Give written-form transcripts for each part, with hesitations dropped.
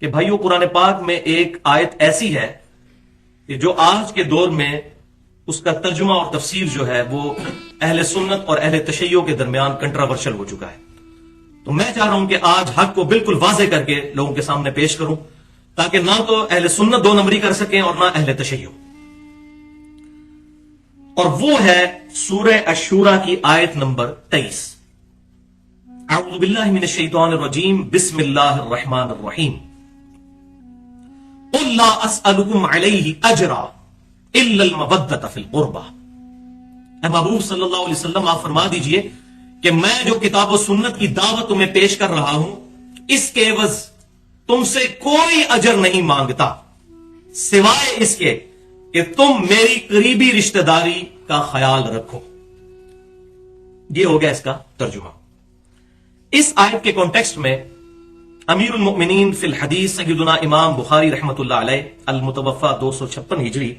کہ بھائیو قرآن پاک میں ایک آیت ایسی ہے کہ جو آج کے دور میں اس کا ترجمہ اور تفسیر جو ہے وہ اہل سنت اور اہل تشیع کے درمیان کنٹراورشل ہو چکا ہے. تو میں چاہ رہا ہوں کہ آج حق کو بالکل واضح کر کے لوگوں کے سامنے پیش کروں تاکہ نہ تو اہل سنت دو نمبری کر سکیں اور نہ اہل تشیع. اور وہ ہے سورہ الشورى کی آیت نمبر 23. اعوذ باللہ من الشیطان الرجیم بسم اللہ الرحمن الرحیم. قل لا اسألكم علیہ اجرا الا المودۃ فی القربى. اے محبوب صلی اللہ علیہ وسلم آپ فرما دیجئے کہ میں جو کتاب و سنت کی دعوت تمہیں پیش کر رہا ہوں اس کے عوض تم سے کوئی اجر نہیں مانگتا سوائے اس کے کہ تم میری قریبی رشتہ داری کا خیال رکھو. یہ ہو گیا اس کا ترجمہ. اس آیت کے کانٹیکسٹ میں امیر المؤمنین فی الحدیث سیدنا امام بخاری رحمۃ اللہ علیہ المتوفى 256 ہجری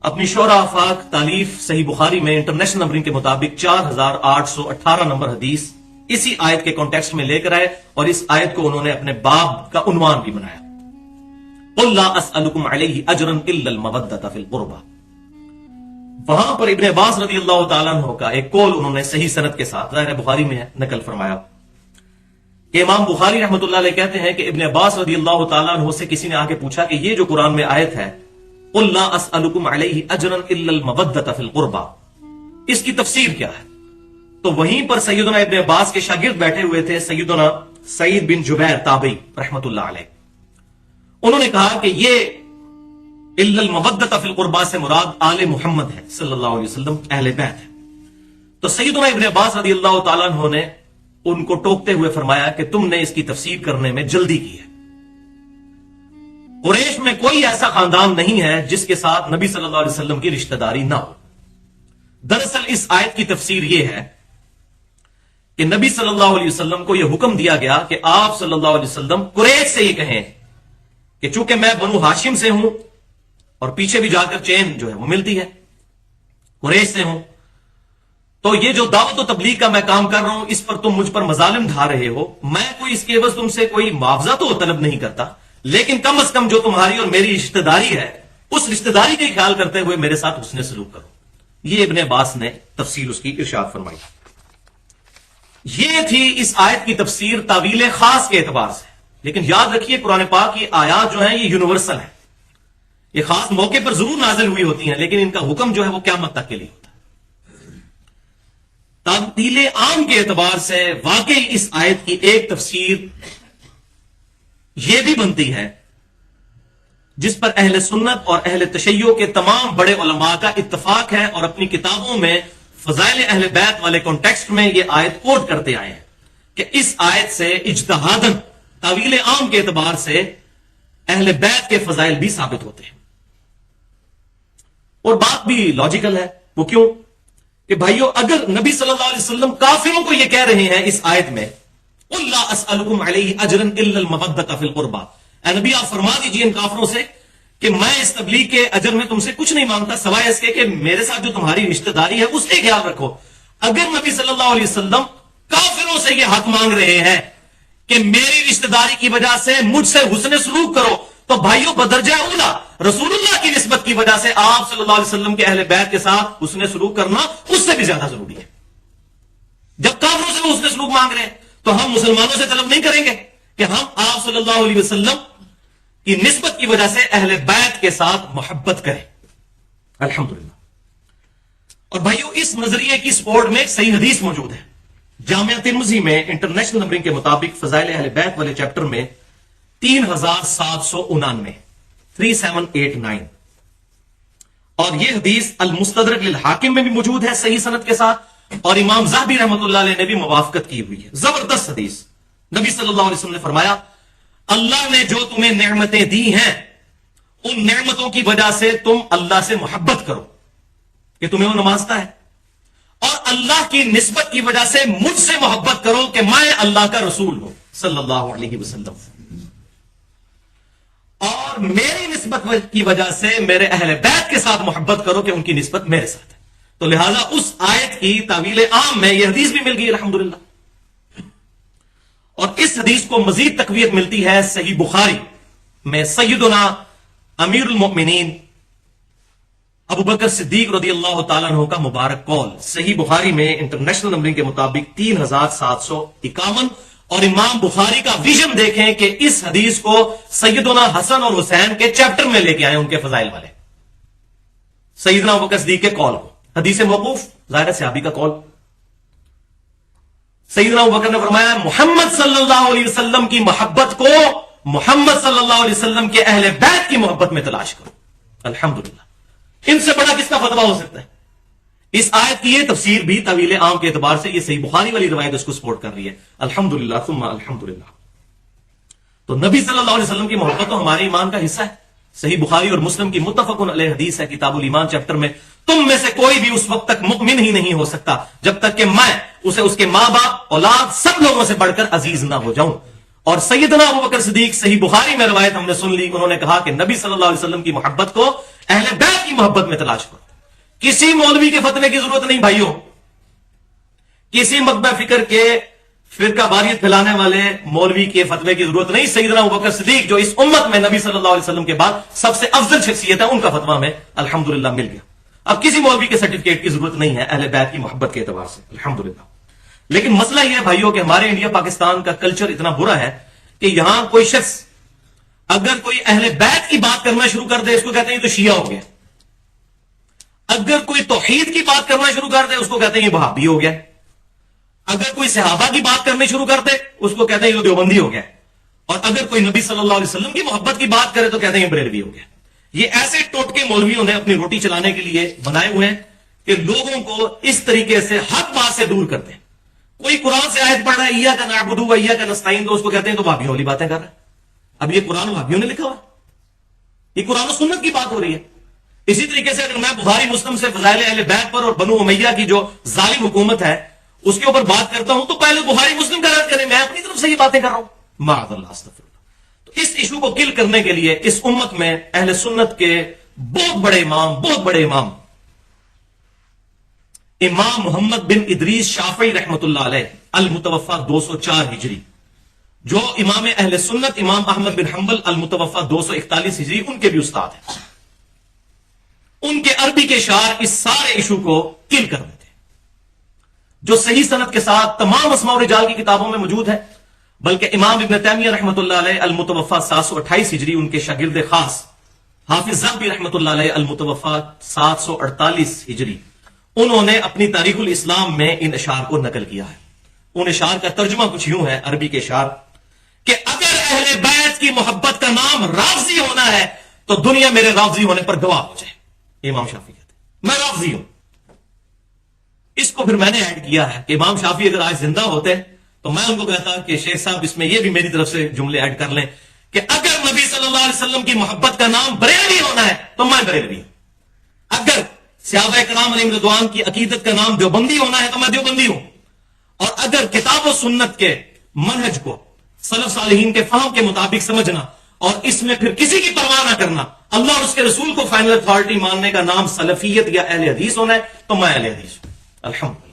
اپنی شورى آفاق تالیف صحیح بخاری میں انٹرنیشنل نمبرنگ کے مطابق 4818 نمبر حدیث اسی آیت کے کانٹیکسٹ میں لے کر آئے اور اس آیت کو انہوں نے اپنے باب کا عنوان بھی بنایا. قل لا اسألكم علیہ اجرا الا المودۃ فی القربى. وہاں پر ابن عباس رضی اللہ تعالیٰ عنہ کا ایک قول انہوں نے صحیح سند کے ساتھ ظاہر بخاری میں نقل فرمایا کہ امام بخاری رحمۃ اللہ علیہ کہتے ہیں کہ ابن عباس رضی اللہ تعالیٰ عنہ سے کسی نے آ کے پوچھا کہ یہ جو قرآن میں آیت ہے قل لا اسألكم علیہ اجرا الا المودۃ فی القربى اس کی تفسیر کیا ہے؟ تو وہیں پر سیدنا ابن عباس کے شاگرد بیٹھے ہوئے تھے سیدنا سعید بن جبیر تابعی رحمۃ اللہ علیہ. انہوں نے کہا کہ یہ الا المودۃ فی القربى سے مراد آل محمد ہے صلی اللہ علیہ وسلم اہل بیت ہے. تو سیدنا ابن عباس رضی اللہ تعالیٰ عنہ نے ان کو ٹوکتے ہوئے فرمایا کہ تم نے اس کی تفسیر کرنے میں جلدی کی ہے. قریش میں کوئی ایسا خاندان نہیں ہے جس کے ساتھ نبی صلی اللہ علیہ وسلم کی رشتہ داری نہ ہو. دراصل اس آیت کی تفسیر یہ ہے کہ نبی صلی اللہ علیہ وسلم کو یہ حکم دیا گیا کہ آپ صلی اللہ علیہ وسلم قریش سے یہ کہیں کہ چونکہ میں بنو ہاشم سے ہوں اور پیچھے بھی جا کر چین جو ہے وہ ملتی ہے قریش سے ہوں تو یہ جو دعوت و تبلیغ کا میں کام کر رہا ہوں اس پر تم مجھ پر مظالم ڈھا رہے ہو. میں کوئی اس کے عوض تم سے کوئی معاوضہ تو طلب نہیں کرتا لیکن کم از کم جو تمہاری اور میری رشتہ داری ہے اس رشتہ داری کا خیال کرتے ہوئے میرے ساتھ حسن سلوک کرو. یہ ابن عباس نے تفسیر اس کی ارشاد فرمائی. یہ تھی اس آیت کی تفسیر تاویل خاص کے اعتبار سے. لیکن یاد رکھیے قرآن پاک کی آیات جو ہیں یہ یونیورسل ہیں. یہ خاص موقع پر ضرور نازل ہوئی ہوتی ہیں لیکن ان کا حکم جو ہے وہ قیامت تک کے لیے ہوتا ہے. تعطیل عام کے اعتبار سے واقعی اس آیت کی ایک تفسیر یہ بھی بنتی ہے جس پر اہل سنت اور اہل تشیع کے تمام بڑے علماء کا اتفاق ہے اور اپنی کتابوں میں فضائل اہل بیت والے کانٹیکسٹ میں یہ آیت کوٹ کرتے آئے ہیں کہ اس آیت سے اجتہاداً تعویل عام کے اعتبار سے اہل بیت کے فضائل بھی ثابت ہوتے ہیں. اور بات بھی لاجیکل ہے. وہ کیوں کہ بھائیو اگر نبی صلی اللہ علیہ وسلم کافروں کو یہ کہہ رہے ہیں اس آیت میں قل لا اسألكم علیہ اجرا الا المودۃ فی القربى اے نبی آپ فرما دیجئے ان کافروں سے کہ میں اس تبلیغ کے اجر میں تم سے کچھ نہیں مانگتا سوائے اس کے کہ میرے ساتھ جو تمہاری رشتہ داری ہے اس کے خیال رکھو. اگر نبی صلی اللہ علیہ وسلم کافروں سے یہ حق مانگ رہے ہیں کہ میری رشتہ داری کی وجہ سے مجھ سے حسن سلوک کرو تو بھائیو بدرجہ اولا رسول اللہ کی نسبت کی وجہ سے آپ صلی اللہ علیہ وسلم کے اہل بیت کے ساتھ حسن سلوک کرنا اس سے بھی زیادہ ضروری ہے. جب کافروں سے وہ حسن سلوک مانگ رہے ہیں تو ہم مسلمانوں سے طلب نہیں کریں گے کہ ہم آپ صلی اللہ علیہ وسلم کی نسبت کی وجہ سے اہل بیت کے ساتھ محبت کریں. الحمدللہ. اور بھائیو اس نظریے کی سپورٹ میں ایک صحیح حدیث موجود ہے. جامعہ ترمذی میں انٹرنیشنل نمبرنگ کے مطابق فضائل اہل بیت والے چیپٹر میں 3799 3789 اور یہ حدیث المستدرک للحاکم میں بھی موجود ہے صحیح سند کے ساتھ اور امام ذہبی رحمۃ اللہ علیہ نے بھی موافقت کی ہوئی ہے. زبردست حدیث. نبی صلی اللہ علیہ وسلم نے فرمایا اللہ نے جو تمہیں نعمتیں دی ہیں ان نعمتوں کی وجہ سے تم اللہ سے محبت کرو کہ تمہیں وہ نوازتا ہے اور اللہ کی نسبت کی وجہ سے مجھ سے محبت کرو کہ میں اللہ کا رسول ہوں صلی اللہ علیہ وسلم اور میری نسبت کی وجہ سے میرے اہل بیت کے ساتھ محبت کرو کہ ان کی نسبت میرے ساتھ ہے. تو لہذا اس آیت کی تعویل عام میں یہ حدیث بھی مل گئی الحمدللہ. اور اس حدیث کو مزید تقویت ملتی ہے صحیح بخاری میں سیدنا امیر المؤمنین ابو بکر صدیق رضی اللہ تعالیٰ عنہ کا مبارک قول صحیح بخاری میں انٹرنیشنل نمبرنگ کے مطابق 3751، اور امام بخاری کا ویژن دیکھیں کہ اس حدیث کو سیدنا حسن اور حسین کے چیپٹر میں لے کے آئے ان کے فضائل والے، سیدنا ابو بکر صدیق کے قول کو، حدیث موقوف ظاہر صحابی کا قول۔ سیدنا ابو بکر نے فرمایا محمد صلی اللہ علیہ وسلم کی محبت کو محمد صلی اللہ علیہ وسلم کے اہل بیت کی محبت میں تلاش کرو۔ الحمدللہ، ان سے بڑا کس کا فتویٰ ہو سکتا ہے؟ اس آیت کی یہ تفسیر بھی طویل عام کے اعتبار سے یہ صحیح بخاری والی روایت اس کو سپورٹ کر رہی ہے، الحمدللہ ثم الحمدللہ۔ تو نبی صلی اللہ علیہ وسلم کی محبت تو ہمارے ایمان کا حصہ ہے۔ صحیح بخاری اور مسلم کی متفق علیہ حدیث ہے کتاب الایمان چیپٹر میں، تم میں سے کوئی بھی اس وقت تک مؤمن ہی نہیں ہو سکتا جب تک کہ میں اسے اس کے ماں باپ اولاد سب لوگوں سے بڑھ کر عزیز نہ ہو جاؤں۔ اور سیدنا ابو بکر صدیق صحیح بخاری میں روایت ہم نے سن لی، انہوں نے کہا کہ نبی صلی اللہ علیہ وسلم کی محبت کو اہل بیت کی محبت میں تلاش کرو۔ کسی مولوی کے فتوے کی ضرورت نہیں بھائیوں، کسی مکتبہ فکر کے فرقہ واریت پھیلانے والے مولوی کے فتوے کی ضرورت نہیں۔ سیدنا ابوبکر صدیق جو اس امت میں نبی صلی اللہ علیہ وسلم کے بعد سب سے افضل شخصیت ہے، ان کا فتویٰ میں الحمدللہ مل گیا۔ اب کسی مولوی کے سرٹیفکیٹ کی ضرورت نہیں ہے اہل بیت کی محبت کے اعتبار سے، الحمدللہ۔ لیکن مسئلہ یہ ہے بھائیوں کہ ہمارے انڈیا پاکستان کا کلچر اتنا برا ہے کہ یہاں کوئی شخص اگر کوئی اہل بیت کی بات کرنا شروع کر دے اس کو کہتے ہیں یہ تو شیعہ ہو گیا، اگر کوئی توحید کی بات کرنا شروع کر دے اس کو کہتے ہیں یہ وہابی ہو گیا، اگر کوئی صحابہ کی بات کرنی شروع کر دے اس کو کہتے ہیں یہ دیوبندی ہو گیا، اور اگر کوئی نبی صلی اللہ علیہ وسلم کی محبت کی بات کرے تو کہتے ہیں یہ بریلوی ہو گیا۔ یہ ایسے ٹوٹکے مولویوں نے اپنی روٹی چلانے کے لیے بنائے ہوئے ہیں کہ لوگوں کو اس طریقے سے حق بات سے دور کرتے ہیں۔ کوئی قرآن سے آیت پڑھ رہا ہے ایاک نعبد و ایاک نستعین تو اس کو کہتے ہیں تو وہابیوں والی باتیں کر رہا ہے۔ اب یہ قرآن وہابیوں نے لکھا ہوا، یہ قرآن و سنت کی بات ہو رہی ہے۔ اسی طریقے سے اگر میں بخاری مسلم سے فضائل اہل بیت پر اور بنو امیہ کی جو ظالم حکومت ہے اس کے اوپر بات کرتا ہوں تو پہلے بخاری مسلم کا رد کریں، میں اپنی طرف سے یہ باتیں کر رہا ہوں، معاذ اللہ استغفر اللہ۔ تو اس ایشو کو کل کرنے کے لیے اس امت میں اہل سنت کے بہت بڑے امام امام محمد بن ادریس شافعی رحمت اللہ علیہ المتوفى 204 ہجری، جو امام اہل سنت امام احمد بن حنبل المتوفى 241 ہجری ان کے بھی استاد ہیں، ان کے عربی کے شعر اس سارے ایشو کو کل کر دیتے ہیں، جو صحیح سند کے ساتھ تمام اسماء و رجال کی کتابوں میں موجود ہے۔ بلکہ امام ابن تیمیہ رحمت اللہ علیہ المتوفى 728 ہجری ان کے شاگرد خاص حافظ ذہبی رحمت اللہ علیہ المتوفى 748 ہجری، انہوں نے اپنی تاریخ الاسلام میں ان اشعار کو نقل کیا ہے۔ ان اشعار کا ترجمہ کچھ یوں ہے عربی کے اشعار کہ اگر اہل بیت کی محبت کا نام رافضی ہونا ہے تو دنیا میرے رافضی ہونے پر گواہ ہو جائے۔ امام شافعی کہتے ہیں میں رافضی ہوں۔ اس کو پھر میں نے ایڈ کیا ہے کہ امام شافعی اگر آج زندہ ہوتے تو میں ان کو کہتا کہ شیخ صاحب اس میں یہ بھی میری طرف سے جملے ایڈ کر لیں کہ اگر نبی صلی اللہ علیہ وسلم کی محبت کا نام بریلوی ہونا ہے تو میں بریلوی ہوں، اگر صحابہ کرام علیہم رضوان کی عقیدت کا نام دیوبندی ہونا ہے تو میں دیوبندی ہوں، اور اگر کتاب و سنت کے منہج کو سلف صالحین کے فہم کے مطابق سمجھنا اور اس میں پھر کسی کی پرواہ نہ کرنا، اللہ اور اس کے رسول کو فائنل اتھارٹی ماننے کا نام سلفیت یا اہل حدیث ہونا ہے تو میں اہل حدیث ہوں، الحمدللہ۔